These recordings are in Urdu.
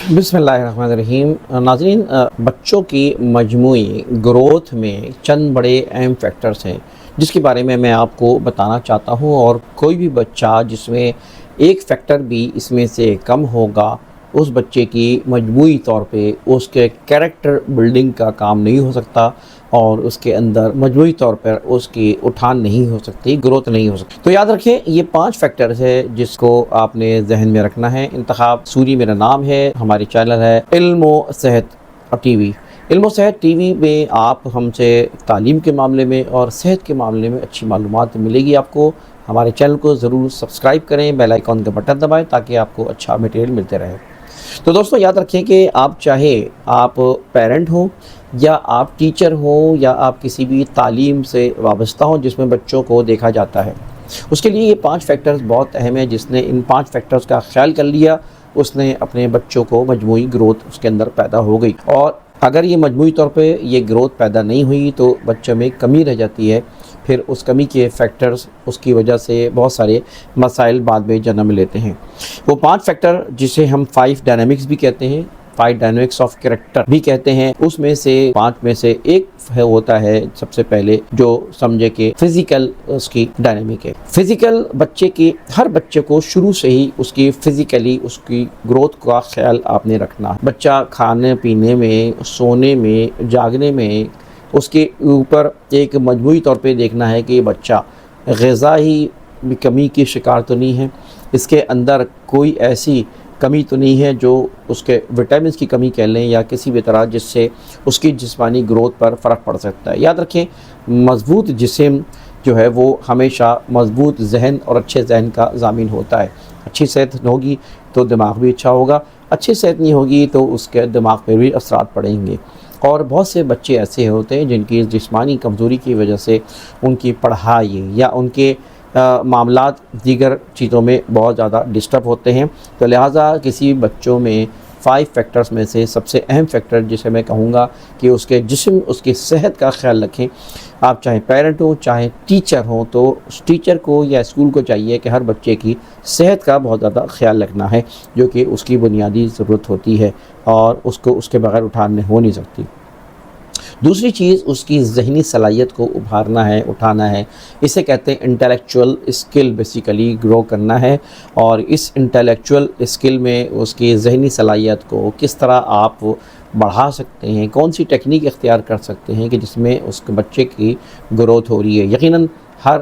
بسم اللہ الرحمن الرحیم۔ ناظرین، بچوں کی مجموعی گروتھ میں چند بڑے اہم فیکٹرز ہیں جس کے بارے میں آپ کو بتانا چاہتا ہوں، اور کوئی بھی بچہ جس میں ایک فیکٹر بھی اس میں سے کم ہوگا اس بچے کی مجموعی طور پہ اس کے کیریکٹر بلڈنگ کا کام نہیں ہو سکتا، اور اس کے اندر مجموعی طور پر اس کی اٹھان نہیں ہو سکتی، گروتھ نہیں ہو سکتی۔ تو یاد رکھیں، یہ 5 فیکٹرز ہے جس کو آپ نے ذہن میں رکھنا ہے۔ انتخاب سوری میرا نام ہے، ہماری چینل ہے علم و صحت ٹی وی۔ علم و صحت ٹی وی میں آپ ہم سے تعلیم کے معاملے میں اور صحت کے معاملے میں اچھی معلومات ملے گی آپ کو۔ ہمارے چینل کو ضرور سبسکرائب کریں، بیل آئیکن کا بٹن دبائیں تاکہ آپ کو اچھا میٹیریل ملتے رہے۔ تو دوستو یاد رکھیں کہ آپ چاہے آپ پیرنٹ ہوں یا آپ ٹیچر ہوں یا آپ کسی بھی تعلیم سے وابستہ ہوں جس میں بچوں کو دیکھا جاتا ہے، اس کے لیے یہ 5 فیکٹرز بہت اہم ہیں۔ جس نے ان 5 فیکٹرز کا خیال کر لیا اس نے اپنے بچوں کو مجموعی گروتھ اس کے اندر پیدا ہو گئی، اور اگر یہ مجموعی طور پہ یہ گروتھ پیدا نہیں ہوئی تو بچوں میں کمی رہ جاتی ہے۔ پھر اس کمی کے فیکٹرز اس کی وجہ سے بہت سارے مسائل بعد میں جنم لیتے ہیں۔ وہ 5 فیکٹر جسے ہم 5 ڈائنامکس بھی کہتے ہیں، 5 ڈائنامکس آف کریکٹر بھی کہتے ہیں، اس میں سے 5 میں سے ایک ہوتا ہے سب سے پہلے جو سمجھے کہ فزیکل اس کی ڈائنامک ہے۔ فزیکل بچے کی، ہر بچے کو شروع سے ہی اس کی فزیکلی اس کی گروتھ کا خیال آپ نے رکھنا ہے۔ بچہ کھانے پینے میں، سونے میں، جاگنے میں اس کے اوپر ایک مجموعی طور پہ دیکھنا ہے کہ بچہ غذائی کمی کی شکار تو نہیں ہے، اس کے اندر کوئی ایسی کمی تو نہیں ہے جو اس کے وٹامنس کی کمی کہہ لیں یا کسی بھی طرح جس سے اس کی جسمانی گروتھ پر فرق پڑ سکتا ہے۔ یاد رکھیں، مضبوط جسم جو ہے وہ ہمیشہ مضبوط ذہن اور اچھے ذہن کا ضامن ہوتا ہے۔ اچھی صحت ہوگی تو دماغ بھی اچھا ہوگا، اچھی صحت نہیں ہوگی تو اس کے دماغ پر بھی اثرات پڑیں گے۔ اور بہت سے بچے ایسے ہوتے ہیں جن کی جسمانی کمزوری کی وجہ سے ان کی پڑھائی یا ان کے معاملات دیگر چیزوں میں بہت زیادہ ڈسٹرب ہوتے ہیں۔ تو لہٰذا کسی بچوں میں 5 فیکٹرز میں سے سب سے اہم فیکٹر جسے میں کہوں گا کہ اس کے جسم، اس کی صحت کا خیال رکھیں۔ آپ چاہے پیرنٹ ہوں چاہے ٹیچر ہوں تو ٹیچر کو یا اسکول کو چاہیے کہ ہر بچے کی صحت کا بہت زیادہ خیال رکھنا ہے، جو کہ اس کی بنیادی ضرورت ہوتی ہے اور اس کو اس کے بغیر اٹھانے ہو نہیں سکتی۔ دوسری چیز اس کی ذہنی صلاحیت کو ابھارنا ہے، اٹھانا ہے۔ اسے کہتے ہیں انٹلیکچول اسکل، بیسیکلی گرو کرنا ہے، اور اس انٹلیکچول اسکل میں اس کی ذہنی صلاحیت کو کس طرح آپ بڑھا سکتے ہیں، کون سی ٹیکنیک اختیار کر سکتے ہیں کہ جس میں اس کے بچے کی گروتھ ہو رہی ہے۔ یقیناً ہر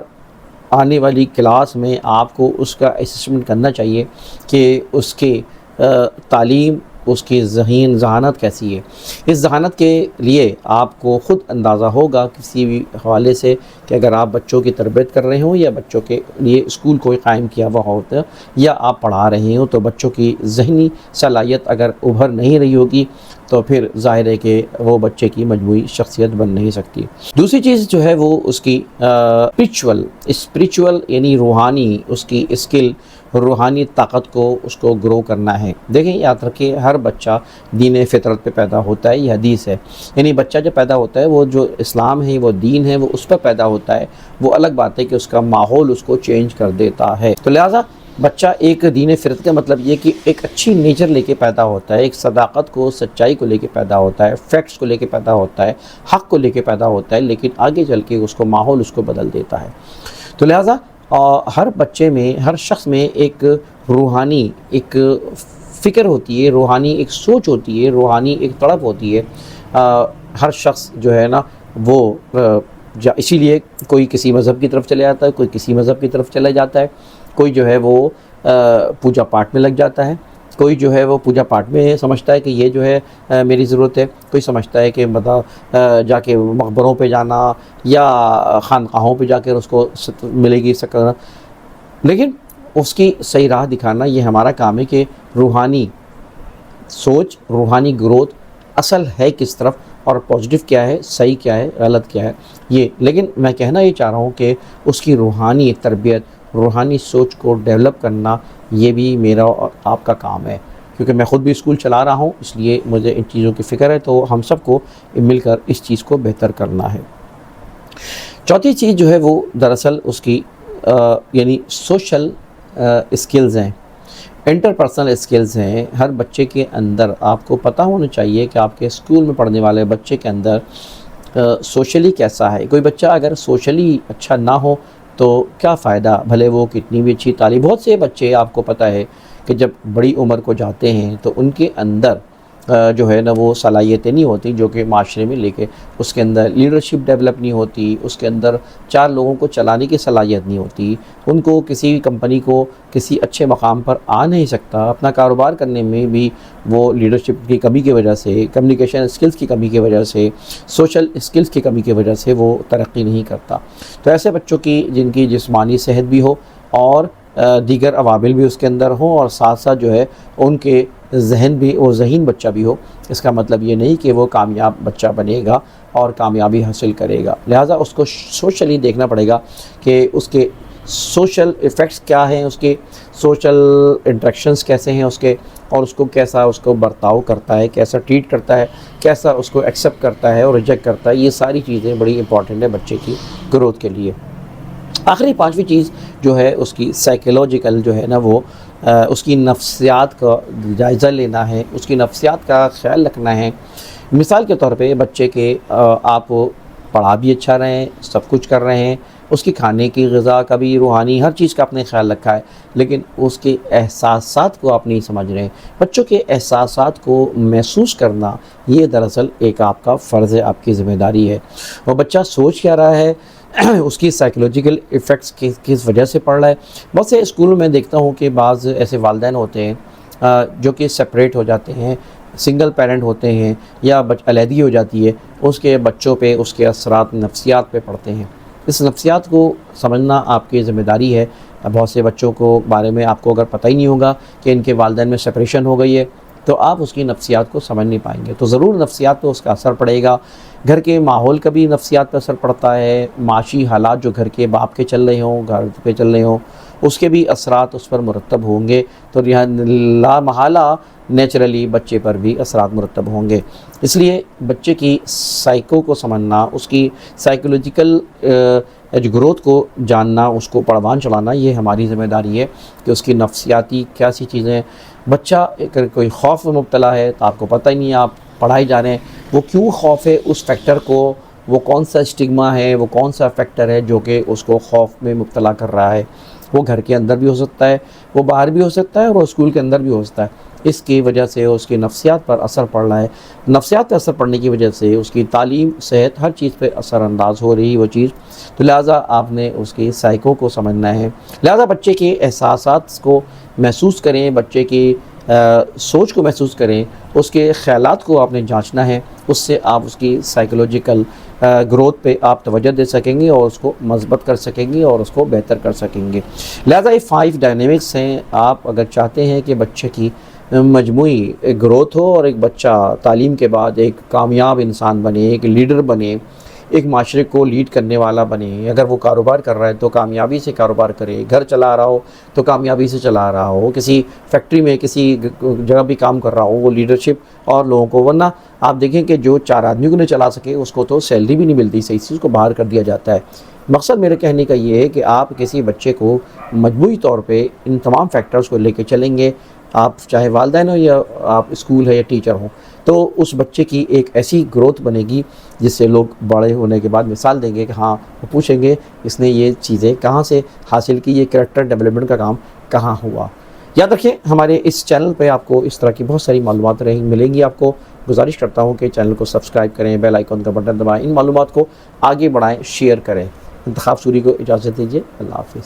آنے والی کلاس میں آپ کو اس کا اسسمنٹ کرنا چاہیے کہ اس کی تعلیم، اس کی ذہانت کیسی ہے۔ اس ذہانت کے لیے آپ کو خود اندازہ ہوگا کسی بھی حوالے سے کہ اگر آپ بچوں کی تربیت کر رہے ہوں یا بچوں کے لیے اسکول کوئی قائم کیا ہوا ہوتا ہے یا آپ پڑھا رہے ہوں، تو بچوں کی ذہنی صلاحیت اگر ابھر نہیں رہی ہوگی تو پھر ظاہر ہے کہ وہ بچے کی مجموعی شخصیت بن نہیں سکتی۔ دوسری چیز جو ہے وہ اس کی اسپریچول یعنی روحانی اس کی اسکل، روحانی طاقت کو اس کو گرو کرنا ہے۔ دیکھیں، یاد رکھیں، ہر بچہ دین فطرت پہ پیدا ہوتا ہے، یہ حدیث ہے۔ یعنی بچہ جو پیدا ہوتا ہے وہ جو اسلام ہے، وہ دین ہے، وہ اس پہ پیدا ہوتا ہے۔ وہ الگ بات ہے کہ اس کا ماحول اس کو چینج کر دیتا ہے۔ تو لہٰذا بچہ ایک دین فطرت کا مطلب یہ کہ ایک اچھی نیچر لے کے پیدا ہوتا ہے، ایک صداقت کو، سچائی کو لے کے پیدا ہوتا ہے، فیکٹس کو لے کے پیدا ہوتا ہے، حق کو لے کے پیدا ہوتا ہے، لیکن آگے چل کے اس کو ماحول اس کو بدل دیتا ہے۔ تو لہٰذا ہر بچے میں، ہر شخص میں ایک روحانی ایک فکر ہوتی ہے، روحانی ایک سوچ ہوتی ہے، روحانی ایک تڑپ ہوتی ہے۔ ہر شخص جو ہے نا وہ اسی لیے کوئی کسی مذہب کی طرف چلے جاتا ہے، کوئی کسی مذہب کی طرف چلا جاتا ہے، کوئی جو ہے وہ پوجا پاٹ میں لگ جاتا ہے، کوئی جو ہے وہ پوجا پاٹ میں سمجھتا ہے کہ یہ جو ہے میری ضرورت ہے، کوئی سمجھتا ہے کہ جا کے مقبروں پہ جانا یا خانقاہوں پہ جا کر اس کو ملے گی سکن۔ لیکن اس کی صحیح راہ دکھانا یہ ہمارا کام ہے کہ روحانی سوچ، روحانی گروتھ اصل ہے کس طرف، اور پازیٹیو کیا ہے، صحیح کیا ہے، غلط کیا ہے یہ۔ لیکن میں کہنا یہ چاہ رہا ہوں کہ اس کی روحانی تربیت، روحانی سوچ کو ڈیولپ کرنا یہ بھی میرا اور آپ کا کام ہے، کیونکہ میں خود بھی اسکول چلا رہا ہوں، اس لیے مجھے ان چیزوں کی فکر ہے۔ تو ہم سب کو مل کر اس چیز کو بہتر کرنا ہے۔ چوتھی چیز جو ہے وہ دراصل اس کی یعنی سوشل اسکلز ہیں۔ انٹرپرسنل اسکلز ہیں ہر بچے کے اندر. آپ کو پتہ ہونا چاہیے کہ آپ کے اسکول میں پڑھنے والے بچے کے اندر سوشلی کیسا ہے. کوئی بچہ اگر سوشلی اچھا نہ ہو تو کیا فائدہ، بھلے وہ کتنی بھی اچھی تعلیم. بہت سے بچے آپ کو پتہ ہے کہ جب بڑی عمر کو جاتے ہیں تو ان کے اندر جو ہے نا وہ صلاحیتیں نہیں ہوتی جو کہ معاشرے میں لے کے، اس کے اندر لیڈرشپ ڈیولپ نہیں ہوتی، اس کے اندر 4 لوگوں کو چلانے کی صلاحیت نہیں ہوتی، ان کو کسی کمپنی کو کسی اچھے مقام پر آ نہیں سکتا. اپنا کاروبار کرنے میں بھی وہ لیڈرشپ کی کمی کی وجہ سے، کمیونیکیشن اسکلز کی کمی کی وجہ سے، سوشل اسکلز کی کمی کی وجہ سے وہ ترقی نہیں کرتا. تو ایسے بچوں کی جن کی جسمانی صحت بھی ہو اور دیگر عوامل بھی اس کے اندر ہوں اور ساتھ ساتھ جو ہے ان کے ذہن بھی، وہ ذہین بچہ بھی ہو، اس کا مطلب یہ نہیں کہ وہ کامیاب بچہ بنے گا اور کامیابی حاصل کرے گا. لہٰذا اس کو سوشلی دیکھنا پڑے گا کہ اس کے سوشل ایفیکٹس کیا ہیں، اس کے سوشل انٹریکشنز کیسے ہیں اس کے، اور اس کو کیسا اس کو برتاؤ کرتا ہے، کیسا ٹریٹ کرتا ہے، کیسا اس کو ایکسیپٹ کرتا ہے اور ریجیکٹ کرتا ہے. یہ ساری چیزیں بڑی امپورٹنٹ ہیں بچے کی گروتھ کے لیے. آخری 5ویں چیز جو ہے اس کی سائیکولوجیکل جو ہے نا وہ اس کی نفسیات کا جائزہ لینا ہے، اس کی نفسیات کا خیال رکھنا ہے. مثال کے طور پہ بچے کے آپ پڑھا بھی اچھا رہے ہیں، سب کچھ کر رہے ہیں، اس کی کھانے کی غذا کا بھی، روحانی ہر چیز کا آپ نے خیال رکھا ہے، لیکن اس کے احساسات کو آپ نہیں سمجھ رہے ہیں. بچوں کے احساسات کو محسوس کرنا یہ دراصل ایک آپ کا فرض ہے، آپ کی ذمہ داری ہے. وہ بچہ سوچ کیا رہا ہے، اس کی سائیکولوجیکل ایفیکٹس کس وجہ سے پڑ رہا ہے. بہت سے اسکولوں میں دیکھتا ہوں کہ بعض ایسے والدین ہوتے ہیں جو کہ سپریٹ ہو جاتے ہیں، سنگل پیرنٹ ہوتے ہیں یا علیحدگی ہو جاتی ہے، اس کے بچوں پہ اس کے اثرات نفسیات پہ پڑتے ہیں. اس نفسیات کو سمجھنا آپ کی ذمہ داری ہے. بہت سے بچوں کو بارے میں آپ کو اگر پتہ ہی نہیں ہوگا کہ ان کے والدین میں سپریشن ہو گئی ہے تو آپ اس کی نفسیات کو سمجھ نہیں پائیں گے. تو ضرور نفسیات پہ اس کا اثر پڑے گا. گھر کے ماحول کا بھی نفسیات پہ اثر پڑتا ہے. معاشی حالات جو گھر کے باپ کے چل رہے ہوں، گھر پہ چل رہے ہوں، اس کے بھی اثرات اس پر مرتب ہوں گے. تو لا محالہ نیچرلی بچے پر بھی اثرات مرتب ہوں گے. اس لیے بچے کی سائیکو کو سمجھنا، اس کی سائیکولوجیکل گروتھ کو جاننا، اس کو پروان چڑھانا، یہ ہماری ذمہ داری ہے کہ اس کی نفسیاتی کیا سی چیزیں. بچہ اگر کوئی خوف میں مبتلا ہے تو آپ کو پتہ ہی نہیں، آپ پڑھائی جا رہے ہیں، وہ کیوں خوف ہے، اس فیکٹر کو، وہ کون سا اسٹگما ہے، وہ کون سا فیکٹر ہے جو کہ اس کو خوف میں مبتلا کر رہا ہے. وہ گھر کے اندر بھی ہو سکتا ہے، وہ باہر بھی ہو سکتا ہے، اور وہ اسکول کے اندر بھی ہو سکتا ہے. اس کی وجہ سے اس کی نفسیات پر اثر پڑ رہا ہے. نفسیات پر اثر پڑنے کی وجہ سے اس کی تعلیم، صحت، ہر چیز پہ اثر انداز ہو رہی ہے وہ چیز. تو لہٰذا آپ نے اس کی سائیکو کو سمجھنا ہے. لہٰذا بچے کے احساسات کو محسوس کریں، بچے کی سوچ کو محسوس کریں، اس کے خیالات کو آپ نے جانچنا ہے. اس سے آپ اس کی سائیکولوجیکل گروتھ پہ آپ توجہ دے سکیں گے اور اس کو مثبت کر سکیں گے اور اس کو بہتر کر سکیں گے. لہٰذا یہ 5 ڈائنامکس ہیں. آپ اگر چاہتے ہیں کہ بچے کی مجموعی گروتھ ہو اور ایک بچہ تعلیم کے بعد ایک کامیاب انسان بنے، ایک لیڈر بنے، ایک معاشرے کو لیڈ کرنے والا بنے. اگر وہ کاروبار کر رہا ہے تو کامیابی سے کاروبار کرے، گھر چلا رہا ہو تو کامیابی سے چلا رہا ہو، کسی فیکٹری میں کسی جگہ بھی کام کر رہا ہو، وہ لیڈرشپ اور لوگوں کو. ورنہ آپ دیکھیں کہ جو 4 آدمیوں کو نہیں چلا سکے اس کو تو سیلری بھی نہیں ملتی، صحیح چیز کو باہر کر دیا جاتا ہے. مقصد میرے کہنے کا یہ ہے کہ آپ کسی بچے کو مجموعی طور پہ ان تمام فیکٹرز کو لے کے چلیں گے، آپ چاہے والدین ہو یا آپ اسکول ہے یا ٹیچر ہوں، تو اس بچے کی ایک ایسی گروتھ بنے گی جس سے لوگ بڑے ہونے کے بعد مثال دیں گے کہ ہاں، وہ پوچھیں گے اس نے یہ چیزیں کہاں سے حاصل کی، یہ کریکٹر ڈیولپمنٹ کا کام کہاں ہوا. یاد رکھیں ہمارے اس چینل پہ آپ کو اس طرح کی بہت ساری معلومات ملیں گی. آپ کو گزارش کرتا ہوں کہ چینل کو سبسکرائب کریں، بیل آئیکن کا بٹن دبائیں، ان معلومات کو آگے بڑھائیں، شیئر کریں. انتخاب سوری کو اجازت دیجیے. اللہ حافظ.